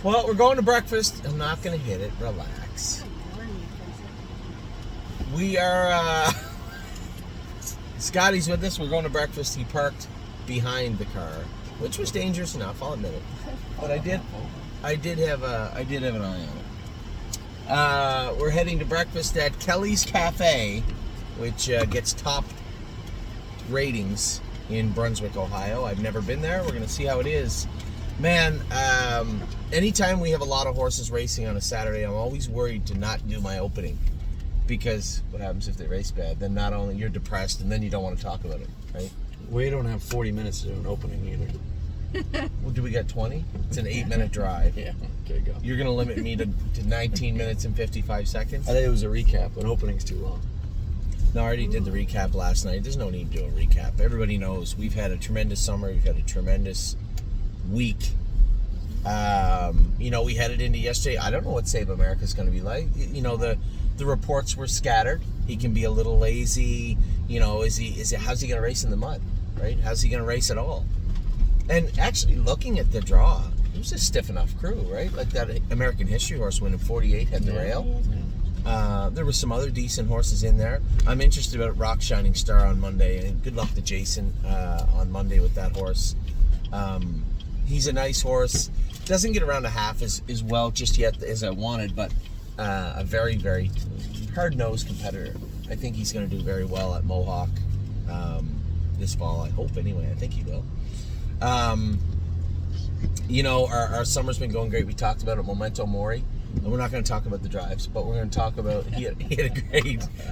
Well, we're going to breakfast. I'm not going to hit it. Relax. We are, Scotty's with us. We're going to breakfast. He parked behind the car, which was dangerous enough, I'll admit it. But I did have an eye on it. We're heading to breakfast at Kelly's Cafe, which gets top ratings in Brunswick, Ohio. I've never been there. We're going to see how it is. Man, anytime we have a lot of horses racing on a Saturday, I'm always worried to not do my opening. Because what happens if they race bad? Then not only you're depressed, and then you don't want to talk about it, right? We don't have 40 minutes to do an opening either. Well, do we got 20? It's an 8-minute drive. Yeah, okay, go. You're going to limit me to 19 minutes and 55 seconds? I think it was a recap. An opening's too long. No, I already did the recap last night. There's no need to do a recap. Everybody knows we've had a tremendous summer. We've had a tremendous week. We headed into yesterday. I don't know what Save America's going to be like. The reports were scattered. He can be a little lazy. How's he going to race in the mud, right? How's he going to race at all? And actually, looking at the draw, it was a stiff enough crew, right? Like that American History horse winning 48 head the rail. There were some other decent horses in there. I'm interested about Rock Shining Star on Monday, and good luck to Jason on Monday with that horse. He's a nice horse. Doesn't get around a half as well just yet as I wanted, but a very, very hard-nosed competitor. I think he's going to do very well at Mohawk this fall. I hope, anyway. I think he will. Our summer's been going great. We talked about it, Memento Mori. And we're not going to talk about the drives, but we're going to talk about he had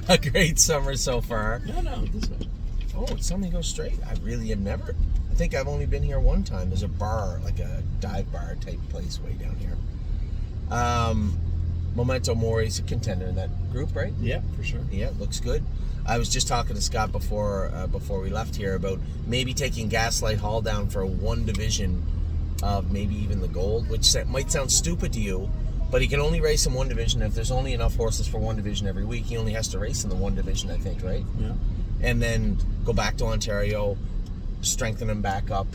a great summer so far. No, this way. Oh, it's something goes straight. I really have never. I think I've only been here one time. There's a bar, like a dive bar type place way down here. Memento Mori's a contender in that group, right? Yeah, for sure. Yeah, looks good. I was just talking to Scott before we left here about maybe taking Gaslight Hall down for one division of maybe even the gold, which might sound stupid to you, but he can only race in one division. If there's only enough horses for one division every week, he only has to race in the one division, I think, right? Yeah. And then go back to Ontario, strengthen him back up.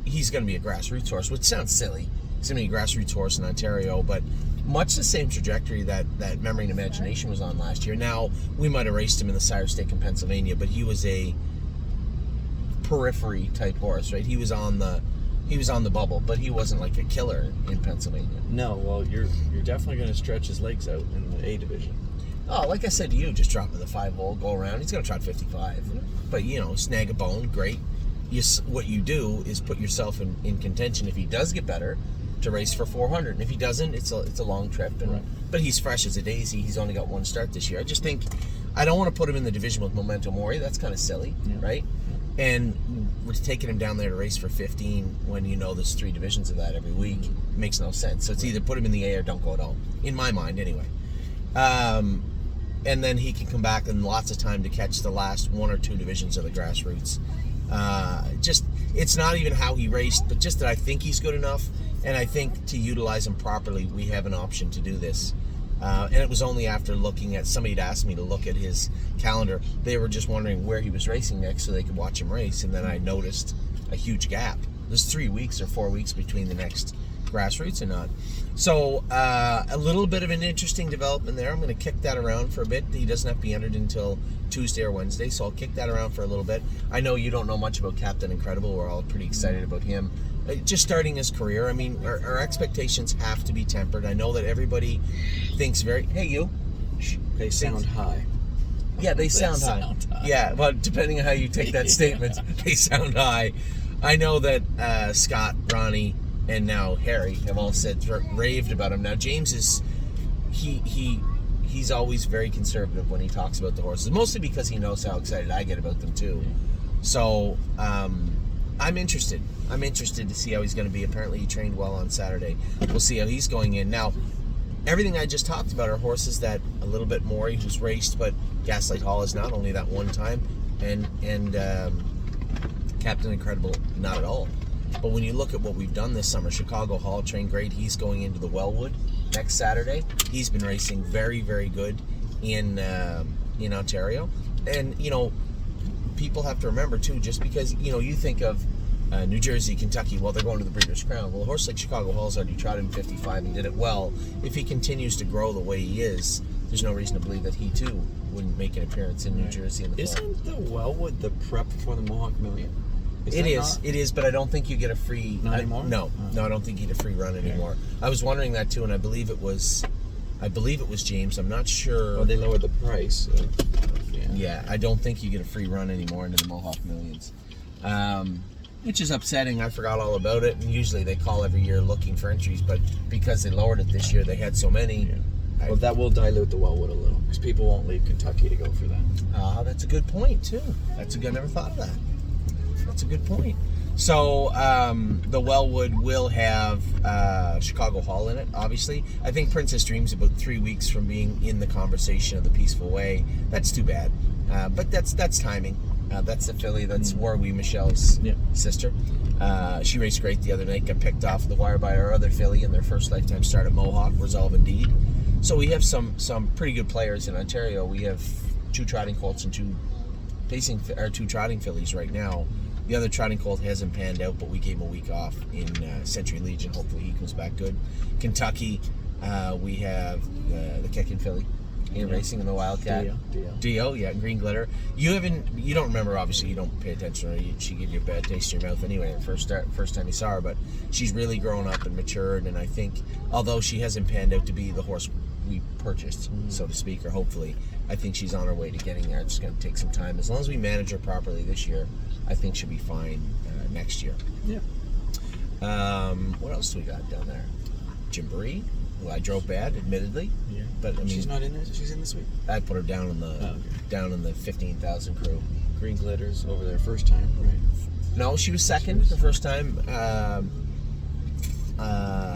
He's going to be a grassroots horse, which sounds silly. He's going to be a grassroots horse in Ontario, but much the same trajectory that Memory and Imagination was on last year. Now, we might have raced him in the Sire Stake in Pennsylvania, but he was a periphery type horse, right? He was on the bubble, but he wasn't like a killer in Pennsylvania. No, well, you're definitely going to stretch his legs out in the A division. Oh, like I said to you, just drop him the 5-hole, go around. He's going to trot 55. But, snag a bone, great. What you do is put yourself in contention if he does get better to race for 400. And if he doesn't, it's a long trip. Right. But he's fresh as a daisy. He's only got one start this year. I just think I don't want to put him in the division with Memento Mori. That's kind of silly, right? Yeah. And we're taking him down there to race for 15 when there's 3 divisions of that every week. It makes no sense. So it's either put him in the A or don't go at all. In my mind, anyway. And then he can come back in lots of time to catch the last 1 or 2 divisions of the grassroots. It's not even how he raced, but just that I think he's good enough, and I think to utilize him properly, we have an option to do this. And it was only after looking at, somebody had asked me to look at his calendar. They were just wondering where he was racing next so they could watch him race, and then I noticed a huge gap. There's 3 weeks or 4 weeks between the next grassroots and not. So a little bit of an interesting development there. I'm going to kick that around for a bit. He doesn't have to be entered until Tuesday or Wednesday, so I'll kick that around for a little bit. I know you don't know much about Captain Incredible. We're all pretty excited about him. Just starting his career. I mean, our expectations have to be tempered. I know that everybody thinks hey, you. They sound high. Yeah, they sound high. Yeah, well, depending on how you take that statement, they sound high. I know that Scott, Ronnie, and now Harry have all raved about him. Now James is he's always very conservative when he talks about the horses, mostly because he knows how excited I get about them too. So I'm interested to see how he's going to be. Apparently he trained well on Saturday. We'll see how he's going in. Now everything I just talked about are horses that a little bit more who's raced, but Gaslight Hall is not only that one time, and Captain Incredible not at all. But when you look at what we've done this summer, Chicago Hall trained great. He's going into the Wellwood next Saturday. He's been racing very, very good in Ontario. And, people have to remember, too, just because, you think of New Jersey, Kentucky, well, they're going to the Breeders' Crown. Well, a horse like Chicago Hall's already trotted in 55 and did it well. If he continues to grow the way he is, there's no reason to believe that he too wouldn't make an appearance in New Jersey in the fall. Isn't the Wellwood the prep for the Mohawk Million? It is, but I don't think you get a free. Not anymore? No, I don't think you get a free run anymore. I was wondering that too, and I believe it was James. I'm not sure. Oh, they lowered the price. Yeah, I don't think you get a free run anymore into the Mohawk Millions, which is upsetting. I forgot all about it, and usually they call every year looking for entries, but because they lowered it this year, they had so many. Yeah. Well, that will dilute the Wellwood a little, because people won't leave Kentucky to go for that. That's a good point too. I never thought of that. That's a good point. So the Wellwood will have Chicago Hall in it, obviously. I think Princess Dream's about 3 weeks from being in the conversation of the Peaceful Way. That's too bad. But that's timing. That's the filly. That's Warwie Michelle's sister. She raced great the other night, got picked off the wire by our other filly in their first lifetime start at Mohawk, Resolve Indeed. So we have some pretty good players in Ontario. We have 2 trotting colts and 2 trotting fillies right now. The other trotting colt hasn't panned out, but we gave him a week off in Century Legion. Hopefully he comes back good. Kentucky, we have the Kickin' filly racing in the Wildcat. Dio, Green Glitter. You don't remember, obviously. You don't pay attention to her. She gave you a bad taste in your mouth anyway the first time you saw her. But she's really grown up and matured, and I think, although she hasn't panned out to be the horse we purchased, so to speak, or hopefully, I think she's on her way to getting there. It's just going to take some time. As long as we manage her properly this year, I think she'll be fine next year. Yeah. What else do we got down there? Gymboree. Well, I drove bad, admittedly. Yeah. But I mean, she's not in it. She's in this week. I put her down in the 15,000 crew. Green Glitters over there first time, right? No, she was second the first time.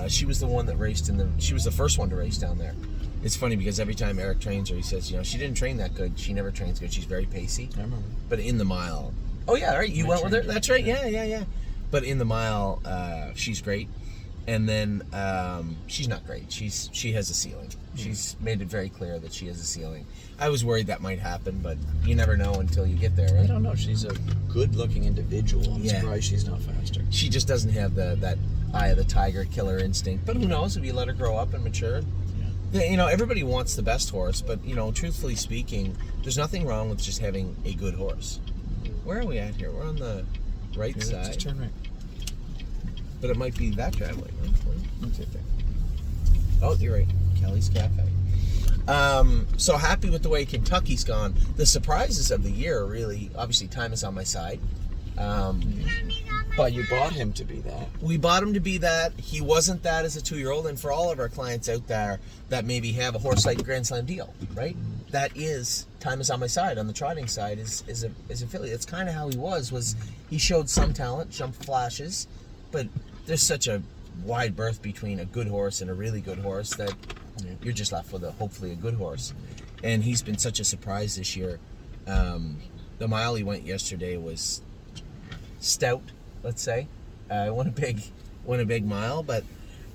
She was the one that raced she was the first one to race down there. It's funny because every time Eric trains her, he says, she didn't train that good. She never trains good. She's very pacey. I remember. But in the mile, oh yeah, right. You went with her. That's right. Yeah. But in the mile, she's great. And then she's not great. She has a ceiling. She's made it very clear that she has a ceiling. I was worried that might happen, but you never know until you get there, right? I don't know. She's a good-looking individual. I'm surprised she's not faster. She just doesn't have that eye of the tiger killer instinct. But who knows if you let her grow up and mature? Yeah. Everybody wants the best horse, but truthfully speaking, there's nothing wrong with just having a good horse. Where are we at here? We're on the right side. Just turn right. But it might be that driveway. Oh, you're right. Kelly's Cafe. So happy with the way Kentucky's gone. The surprises of the year, really, obviously, Time Is on My Side. But you bought him to be that. We bought him to be that. He wasn't that as a 2-year-old. And for all of our clients out there that maybe have a horse like Grand Slam Deal, right? That is Time Is on My Side. On the trotting side is a filly. That's kind of how he was he showed some talent, some flashes, but there's such a wide berth between a good horse and a really good horse that you're just left with hopefully a good horse. And he's been such a surprise this year. The mile he went yesterday was stout, let's say. Won a big mile, but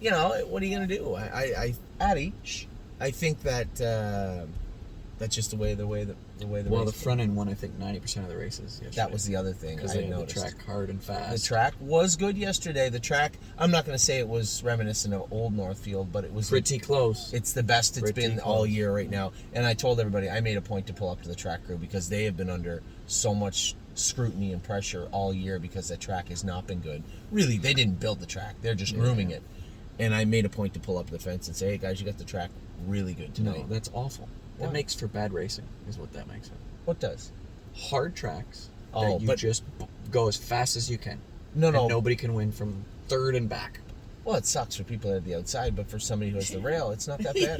what are you gonna do? I think that that's just the way the the front end won, I think, 90% of the races yesterday. That was the other thing because I they noticed. The track hard and fast. The track was good yesterday. The track, I'm not going to say it was reminiscent of old Northfield, but it was pretty close. It's the best it's been all year right now. And I told everybody, I made a point to pull up to the track crew because they have been under so much scrutiny and pressure all year because the track has not been good. Really, they didn't build the track. They're just grooming it. And I made a point to pull up the fence and say, hey guys, you got the track really good tonight. No, that's awful. That makes for bad racing, is what that makes it. What does? Hard tracks that you just go as fast as you can. No. Nobody can win from third and back. Well, it sucks for people at the outside, but for somebody who has the rail, it's not that bad,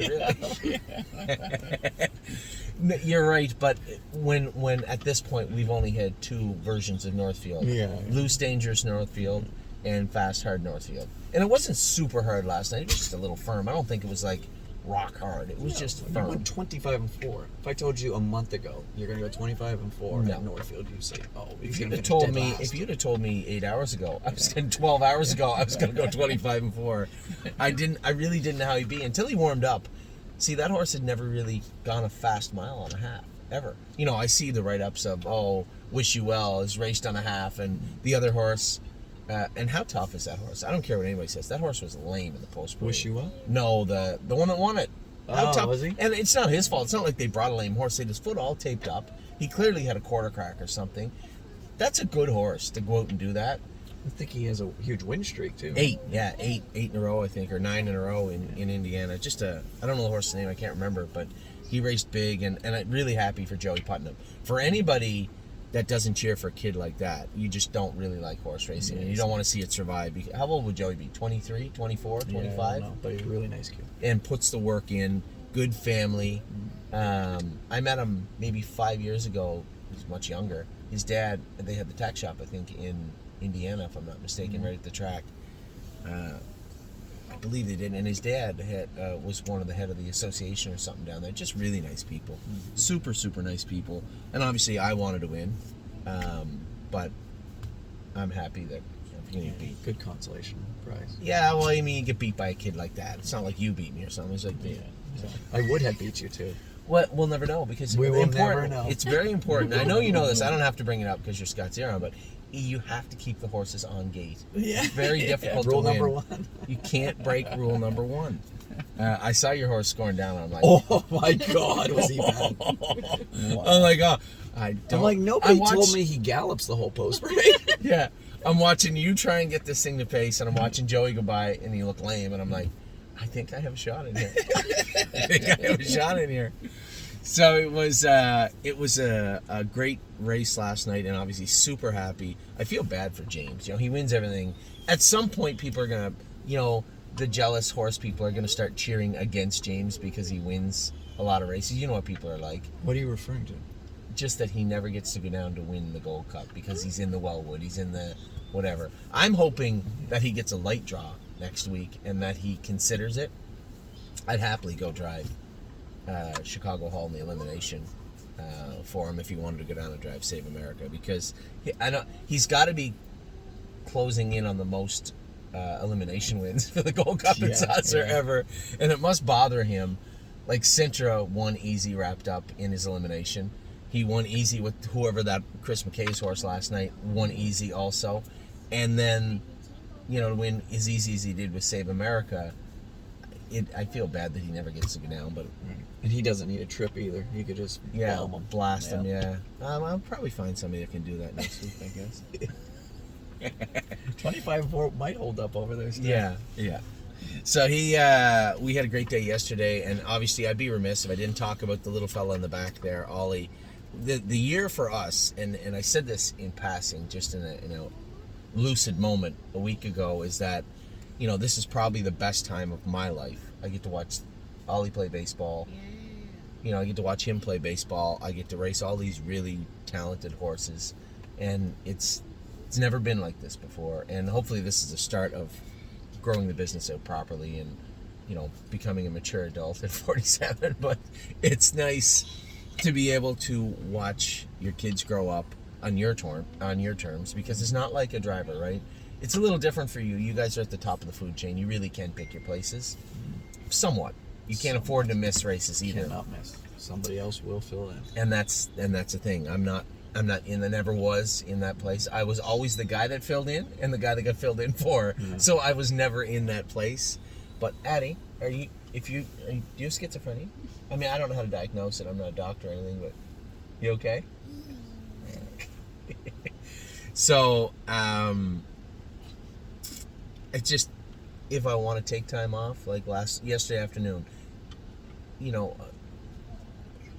really. You're right, but when at this point we've only had 2 versions of Northfield. Yeah. Loose, dangerous Northfield and fast, hard Northfield. And it wasn't super hard last night. It was just a little firm. I don't think it was like rock hard. It was just firm. You went 25-4. If I told you a month ago you're going to go 25-4 at Northfield, you'd say, "Oh, if you'd have told me 8 hours ago, 12 hours ago, I was going to go 25-4. I really didn't know how he'd be until he warmed up. See, that horse had never really gone a fast mile on a half ever. I see the write-ups of Wish You Well is raced on a half, and the other horse And how tough is that horse? I don't care what anybody says. That horse was lame in the post parade. Was she what? No, the one that won it. How tough was he? And it's not his fault. It's not like they brought a lame horse. They had his foot all taped up. He clearly had a quarter crack or something. That's a good horse to go out and do that. I think he has a huge win streak too. Eight in a row, I think, or 9 in a row in Indiana. I don't know the horse's name, I can't remember, but he raced big, and I'm really happy for Joey Putnam. For anybody that doesn't cheer for a kid like that, you just don't really like horse racing, and you don't want to see it survive. How old would Joey be? 23, 24, 25? Yeah, I don't know, but he's a really nice kid. And puts the work in, good family. I met him maybe 5 years ago. He's much younger. His dad, they had the tack shop, I think, in Indiana, if I'm not mistaken, right at the track. I believe they did. And his dad was one of the head of the association or something down there. Just really nice people. Super, super nice people. And obviously I wanted to win. But I'm happy that you get beat. Good consolation prize. Yeah, well, I mean, you get beat by a kid like that. It's not like you beat me or something. It's like, So, I would have beat you too. Well, we'll never know because We will never know. It's very important. I know you know this. I don't have to bring it up because you're Scott Zero, but you have to keep the horses on gate. Yeah. It's very difficult Rule to win. number 1. You can't break rule number 1. I saw your horse scoring down, and I'm like, Oh my God, was he bad? I'm like, oh, I'm like, nobody told me he gallops the whole post parade. Yeah, I'm watching you try and get this thing to pace, and I'm watching Joey go by, and he looked lame, and I'm like, I think I have a shot in here. So it was a great race last night, and obviously super happy. I feel bad for James. You know, he wins everything. At some point, people are gonna, the jealous horse people are gonna start cheering against James because he wins a lot of races. You know what people are like. What are you referring to? Just that he never gets to go down to win the Gold Cup because he's in the Wellwood, he's in the whatever. I'm hoping that he gets a light draw next week and that he considers it. I'd happily go drive Chicago Hall in the elimination for him if he wanted to go down and drive Save America, because he's got to be closing in on the most elimination wins for the Gold Cup in Saucer ever, and it must bother him. Like Sintra won easy, wrapped up in his elimination. He won easy with whoever that Chris McKay's horse last night, won easy also, and then to win as easy as he did with Save America. I feel bad that he never gets to go down, but and he doesn't need a trip either. He could just blast him. Yeah, I'll probably find somebody that can do that next week, I guess. 25-4 might hold up over there still. Yeah. So we had a great day yesterday, and obviously I'd be remiss if I didn't talk about the little fella in the back there, Ollie. The year for us, and I said this in passing, just in a lucid moment a week ago, is that this is probably the best time of my life. I get to watch Ollie play baseball. I get to watch him play baseball. I get to race all these really talented horses, and it's never been like this before. And hopefully this is the start of growing the business out properly and becoming a mature adult at 47. But it's nice to be able to watch your kids grow up on your terms, because it's not like a driver, right? It's a little different for you. You guys are at the top of the food chain. You really can pick your places. Somewhat. You can't afford to miss races either. Cannot miss. Somebody else will fill in. And that's the thing. I'm not in. I never was in that place. I was always the guy that filled in and the guy that got filled in for. Yeah. So I was never in that place. But Addie, do you have schizophrenia? I mean, I don't know how to diagnose it. I'm not a doctor or anything, but you okay? So, it's just, if I want to take time off, like yesterday afternoon,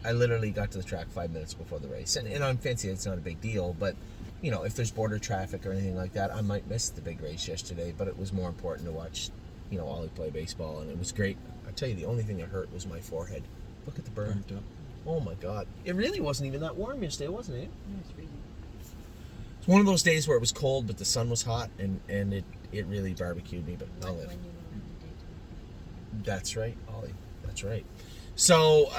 I literally got to the track 5 minutes before the race, and on fancy it's not a big deal, but if there's border traffic or anything like that, I might miss the big race yesterday. But it was more important to watch Ollie play baseball, and it was great. I tell you, the only thing that hurt was my forehead. Look at the burn. Burnt up. Oh my God, it really wasn't even that warm yesterday, wasn't it? No, it's freezing. It's one of those days where it was cold but the sun was hot, and it really barbecued me, but I'll live. That's right, Ollie. That's right. So,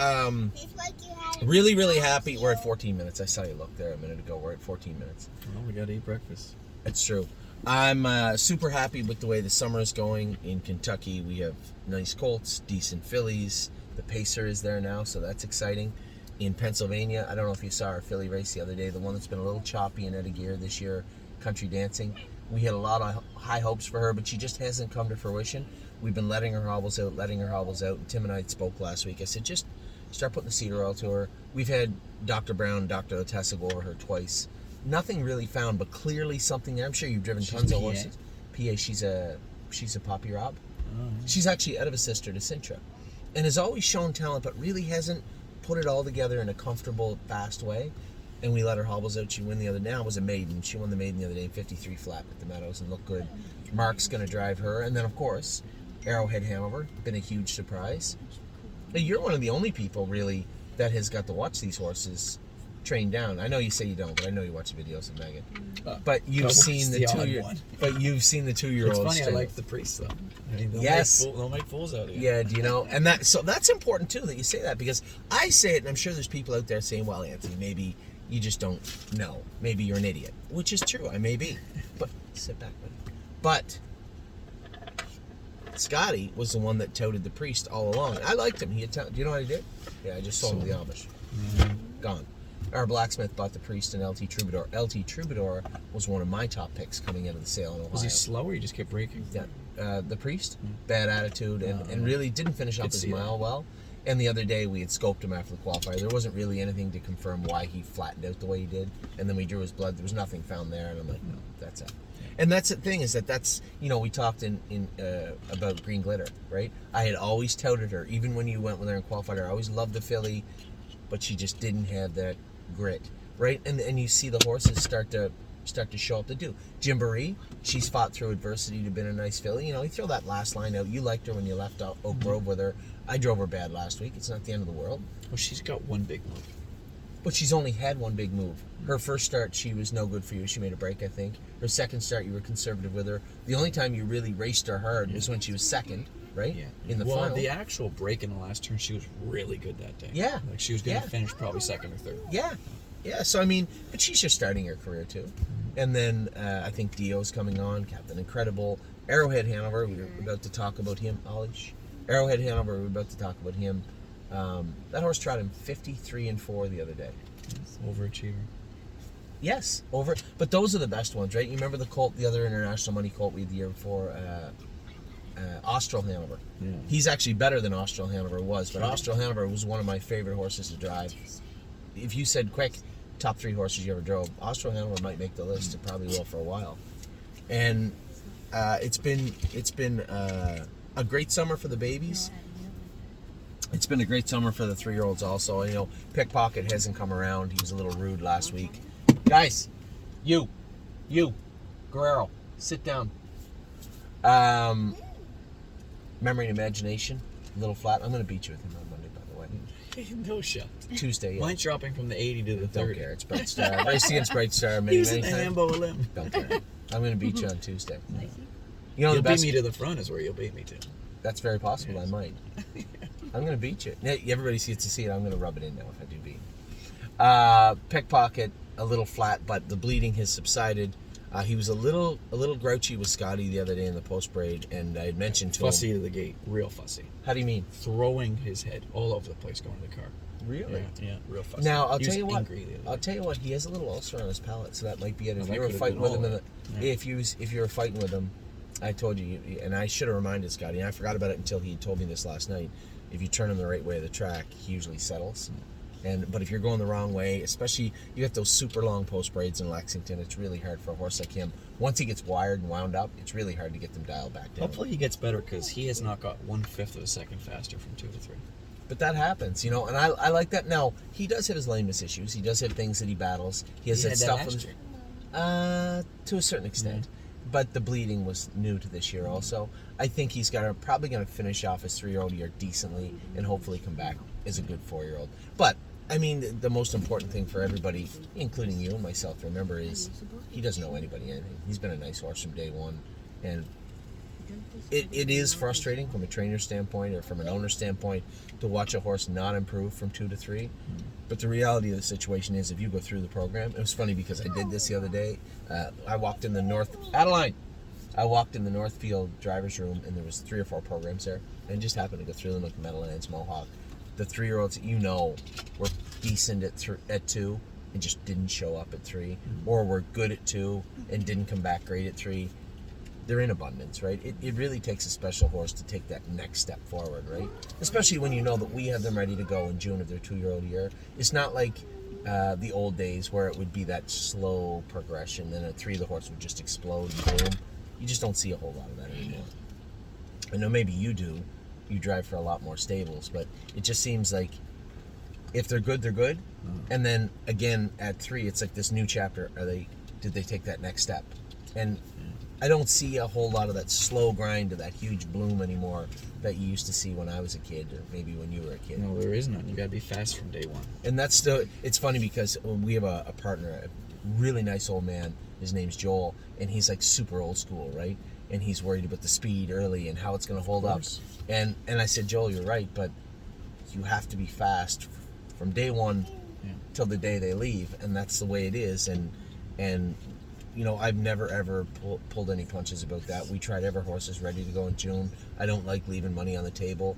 really, really happy. We're at 14 minutes. I saw you look there a minute ago. We're at 14 minutes. Well, we got to eat breakfast. That's true. I'm super happy with the way the summer is going in Kentucky. We have nice colts, decent fillies. The Pacer is there now, so that's exciting. In Pennsylvania, I don't know if you saw our filly race the other day, the one that's been a little choppy and out of gear this year, Country Dancing. We had a lot of high hopes for her, but she just hasn't come to fruition. We've been letting her hobbles out. And Tim and I spoke last week. I said, just start putting the cedar oil to her. We've had Dr. Brown, Dr. Latessa go over her twice. Nothing really found, but clearly something there. I'm sure you've driven tons of horses. PA, she's a Poppy Rob. Oh, yeah. She's actually out of a sister to Sintra, and has always shown talent, but really hasn't put it all together in a comfortable, fast way. And we let her hobbles out. She won the other day. Now it was a maiden. She won the maiden the other day, 53 flat at the Meadows, and looked good. Mark's going to drive her, and then of course, Arrowhead Hanover, been a huge surprise. Now, you're one of the only people really that has got to watch these horses train down. I know you say you don't, but I know you watch the videos of Megan. But you've seen the 2 year. But you've seen the 2-year-olds. It's funny. too. I like the priests though. I mean, they'll make fools out of you. Yeah, do you know? And that's important too that you say that, because I say it, and I'm sure there's people out there saying, "Well, Anthony, maybe you just don't know. Maybe you're an idiot," which is true. I may be, but sit back, buddy. But Scotty was the one that touted the priest all along. I liked him. Do you know what I did? Yeah, I just sold him the Amish. Gone. Our blacksmith bought the priest and LT Troubadour. LT Troubadour was one of my top picks coming into the sale in Ohio. Was he slow or he just kept breaking? Yeah. The priest, bad attitude, and really didn't finish off his mile well. And the other day we had scoped him after the qualifier. There wasn't really anything to confirm why he flattened out the way he did. And then we drew his blood. There was nothing found there. And I'm like, no, that's it. And that's the thing, is that's we talked in about Green Glitter, right? I had always touted her, even when you went with her and qualified her. I always loved the filly, but she just didn't have that grit, right? And you see the horses start to show up to do. Gymboree, she's fought through adversity to been a nice filly. You throw that last line out. You liked her when you left Oak Grove with her. I drove her bad last week. It's not the end of the world. Well, she's got one big move. But she's only had one big move. Her first start, she was no good for you. She made a break, I think. Her second start, you were conservative with her. The only time you really raced her hard was when she was second, right? Yeah. In the final. The actual break in the last turn, she was really good that day. Yeah. Like she was going to finish probably second or third. Yeah. Yeah. So, but she's just starting her career, too. And then I think Dio's coming on, Captain Incredible. Arrowhead Hanover, we were about to talk about him. Arrowhead Hanover, we were about to talk about him. That horse trotted him 53-4 the other day. Overachiever. Yes, but those are the best ones, right? You remember the colt, the other international money colt we had the year before, Austral Hanover. Yeah. He's actually better than Austral Hanover was, but Austral Hanover was one of my favorite horses to drive. If you said quick, top 3 horses you ever drove, Austral Hanover might make the list. It probably will for a while. And it's been a great summer for the babies. It's been a great summer for the 3-year-olds also. Pickpocket hasn't come around. He was a little rude last week. Guys, you, Guerrero, sit down. Memory and Imagination, a little flat. I'm going to beat you with him on Monday, by the way. No shot. Tuesday, yeah. Mine's dropping from the 80 to the 30. Don't care. It's Bright Star. Racing against Bright Star many He's in the times. Hambo limb. Don't care. I'm going to beat you on Tuesday. You'll the best, beat me to the front is where you'll beat me to. That's very possible. Yes. I might. I'm going to beat you. Now, everybody gets to see it. I'm going to rub it in now if I do beat. Pickpocket, a little flat, but the bleeding has subsided. He was a little grouchy with Scotty the other day in the post braid, and I had mentioned to fussy him. to the gate, real fussy. How do you mean? Throwing his head all over the place going to the car. Really? Yeah, real fussy. Now I'll tell you what. He has a little ulcer on his palate, so that might be it. If you were fighting with him, if you were fighting with him, I told you, and I should have reminded Scotty, and I forgot about it until he told me this last night. If you turn him the right way of the track, he usually settles. But if you're going the wrong way, especially you got those super long post braids in Lexington, it's really hard for a horse like him. Once he gets wired and wound up, it's really hard to get them dialed back down. Hopefully he gets better, because he has not got 1/5 of a second faster from 2 to 3. But that happens, and I like that. Now, he does have his lameness issues. He does have things that he battles. He has that stuff to a certain extent. But the bleeding was new to this year also. I think he's probably going to finish off his 3-year-old year decently and hopefully come back as a good 4-year-old. But, the most important thing for everybody, including you and myself, to remember is he doesn't owe anybody anything. He's been a nice horse from day one. And it is frustrating from a trainer standpoint or from an owner standpoint to watch a horse not improve from 2 to 3. But the reality of the situation is, if you go through the program, it was funny because I did this the other day. I walked in the Northfield driver's room, and there was 3 or 4 programs there, and just happened to go through them like Meadowlands, Mohawk. The 3-year-olds, were decent at 2, and just didn't show up at 3, or were good at 2 and didn't come back great at 3. They're in abundance, right? It really takes a special horse to take that next step forward, right? Especially when you know that we have them ready to go in June of their 2-year-old year. It's not like the old days where it would be that slow progression, then at 3 the horse would just explode and boom. You just don't see a whole lot of that anymore. I know maybe you do. You drive for a lot more stables, but it just seems like if they're good, they're good. And then again at 3, it's like this new chapter. Did they take that next step? And I don't see a whole lot of that slow grind to that huge bloom anymore that you used to see when I was a kid, or maybe when you were a kid. No, there is none. You gotta be fast from day one. And that's it's funny because we have a partner, a really nice old man. His name's Joel, and he's like super old school, right? And he's worried about the speed early and how it's going to hold up. And I said, Joel, you're right, but you have to be fast from day one till the day they leave, and that's the way it is. And you know, I've never ever pulled any punches about that. We tried every horse is ready to go in June. I don't like leaving money on the table.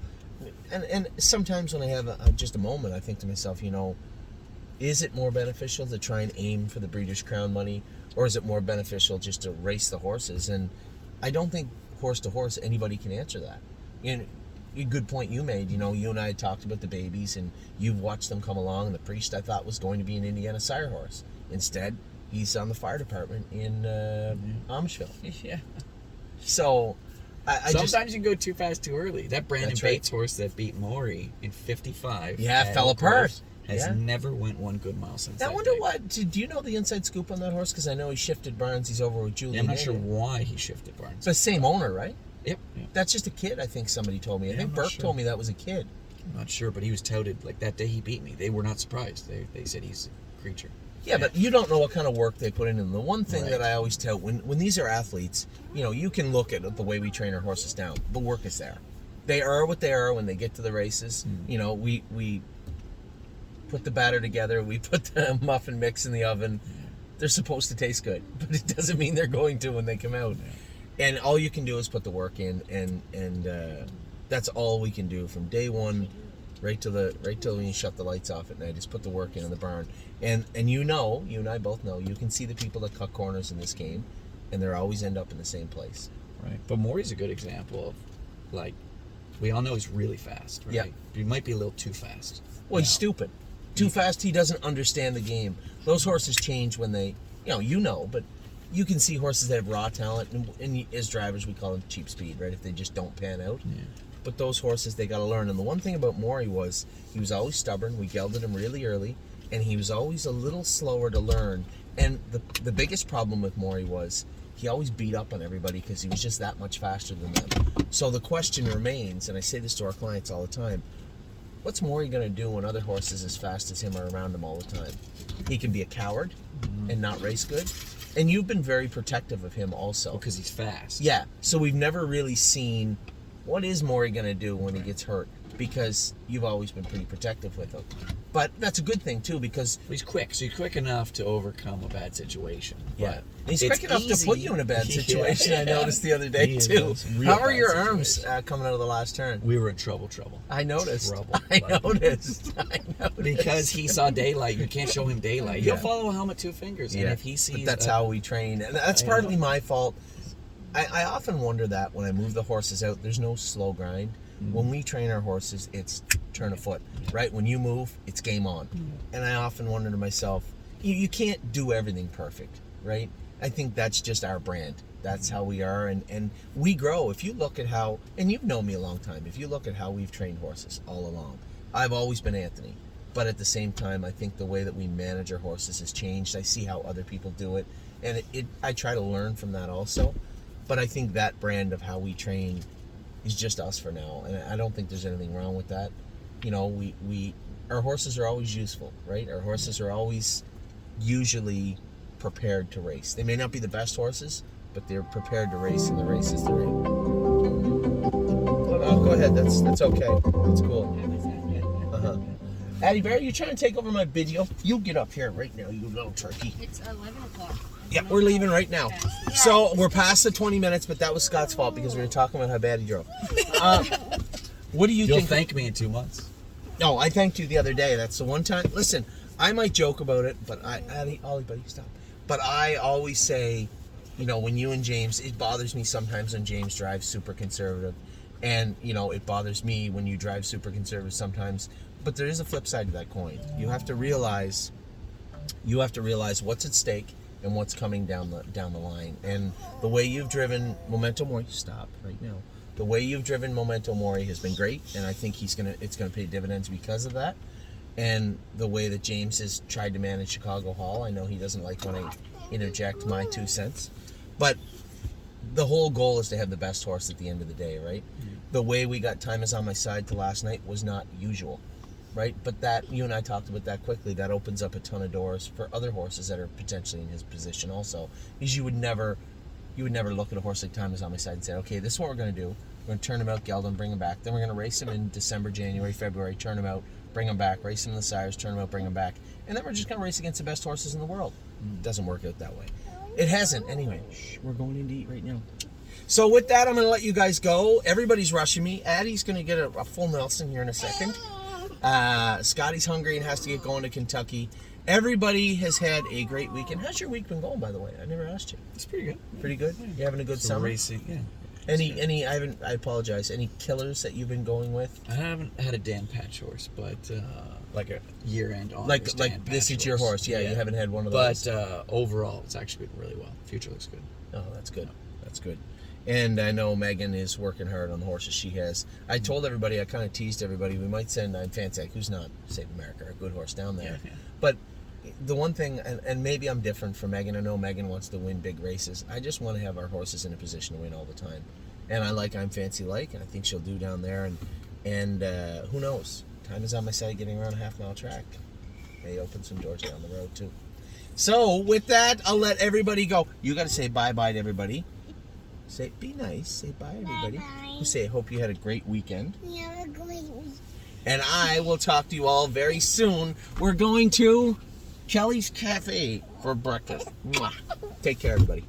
And sometimes when I have just a moment, I think to myself, you know, is it more beneficial to try and aim for the Breeders' Crown money, or is it more beneficial just to race the horses? And I don't think horse to horse anybody can answer that. And a good point you made. You know, you and I had talked about the babies, and you've watched them come along. And the Priest, I thought, was going to be an Indiana sire horse. Instead, he's on the fire department in Amishville. Yeah. So, sometimes you can go too fast too early. That Brandon That's right. Bates horse that beat Maury in 55. fell apart. Has never went 1 good mile since. I wonder what. Do you know the inside scoop on that horse? Because I know he shifted barns. He's over with Julie. I'm not sure why he shifted barns. It's the same owner, right? Yep. That's just a kid, I think somebody told me. I think Burke told me that was a kid. I'm not sure, but he was touted like that day he beat me. They were not surprised. They said he's a creature. Yeah, but you don't know what kind of work they put in them. The one thing that I always tell, when these are athletes, you know, you can look at the way we train our horses down. The work is there. They are what they are when they get to the races. You know, we put the batter together. We put the muffin mix in the oven. They're supposed to taste good, but it doesn't mean they're going to when they come out. And all you can do is put the work in, and that's all we can do from day one, right till when you shut the lights off at night. Is put the work in the barn. And you know, you and I both know, you can see the people that cut corners in this game, and they always end up in the same place. Right. But Maury's a good example of, like, we all know he's really fast, right? Yeah. But he might be a little too fast. Well, he's stupid. Too fast, he doesn't understand the game. Those horses change when they, you know, but you can see horses that have raw talent, and as drivers, we call them cheap speed, right? If they just don't pan out. Yeah. But those horses, they got to learn. And the one thing about Maury was he was always stubborn. We gelded him really early, and he was always a little slower to learn. And the biggest problem with Maury was he always beat up on everybody because he was just that much faster than them. So the question remains, and I say this to our clients all the time, what's Maury going to do when other horses as fast as him are around him all the time? He can be a coward and not race good. And you've been very protective of him also. Because he's fast. Yeah. So we've never really seen what is Maury going to do when he gets hurt, because you've always been pretty protective with him. But that's a good thing, too, because he's quick. So he's quick enough to overcome a bad situation. Yeah. But he's quick enough to put you in a bad situation, I noticed the other day, too. How are your arms coming out of the last turn? We were in trouble. I noticed. I noticed. Because he saw daylight. You can't show him daylight. He'll follow a helmet 2 fingers. And if he sees... But that's how we train. And that's partly my fault. I often wonder that when I move the horses out, there's no slow grind. When we train our horses, it's turn a foot, right? When you move, it's game on. And I often wonder to myself, you can't do everything perfect, right? I think that's just our brand. That's how we are, and we grow. If you look at how, and you've known me a long time, if you look at how we've trained horses all along, I've always been Anthony. But at the same time, I think the way that we manage our horses has changed. I see how other people do it, and I try to learn from that also. But I think that brand of how we train is just us for now, and I don't think there's anything wrong with that. You know, our horses are always useful, right? Our horses are always usually prepared to race. They may not be the best horses, but they're prepared to race in the races they're in. Oh, go ahead. That's okay. That's cool. Addie Bear, you trying to take over my video? You get up here right now, you little turkey. It's 11 o'clock. Yeah, we're leaving right now. So we're past the 20 minutes, but that was Scott's fault because we were talking about how bad he drove. What do you think? You'll thank me in 2 months. No, I thanked you the other day. That's the one time. Listen, I might joke about it, but Ollie, buddy, stop. But I always say, you know, when you and James, it bothers me sometimes when James drives super conservative. And, you know, it bothers me when you drive super conservative sometimes. But there is a flip side to that coin. You have to realize what's at stake and what's coming down the line. And the way you've driven Memento Mori, stop right now. The way you've driven Memento Mori has been great, and I think it's gonna pay dividends because of that. And the way that James has tried to manage Chicago Hall, I know he doesn't like when I interject my 2 cents, but the whole goal is to have the best horse at the end of the day, right? Mm-hmm. The way we got Time Is On My Side to last night was not usual, right? But that, you and I talked about that quickly, that opens up a ton of doors for other horses that are potentially in his position also, because you would never look at a horse like Time Is On My Side and say, okay, this is what we're going to do. We're going to turn him out, geld him, bring him back. Then we're going to race him in December, January, February, turn him out, bring him back, race him in the sires, turn him out, bring him back. And then we're just going to race against the best horses in the world. It doesn't work out that way. It hasn't. Anyway, we're going in to eat right now. So with that, I'm going to let you guys go. Everybody's rushing me. Addie's going to get a full Nelson here in a second. Scotty's hungry and has to get going to Kentucky. Everybody has had a great weekend. How's your week been going, by the way? I never asked you. It's pretty good. Pretty good? You having a good summer? Racing, yeah. I apologize. Any killers that you've been going with? I haven't had a Dan Patch horse, but Like a year-end on. like this is your horse. Yeah, you haven't had one of those. But overall, it's actually been really well. Future looks good. Oh, that's good. That's good. And I know Megan is working hard on the horses she has. I told everybody, I kind of teased everybody, we might send Fansack, who's not Save America, a good horse down there. Yeah. But the one thing, and maybe I'm different from Megan. I know Megan wants to win big races. I just want to have our horses in a position to win all the time. And I like I'm Fancy Like, and I think she'll do down there. And who knows? Time Is On My Side getting around a half-mile track. May open some doors down the road, too. So, with that, I'll let everybody go. You got to say bye-bye to everybody. Say, be nice. Say bye, everybody. Bye-bye. You say, hope you had a great weekend. You have a great week. And I will talk to you all very soon. We're going to Kelly's Cafe for breakfast. Mwah. Take care, everybody.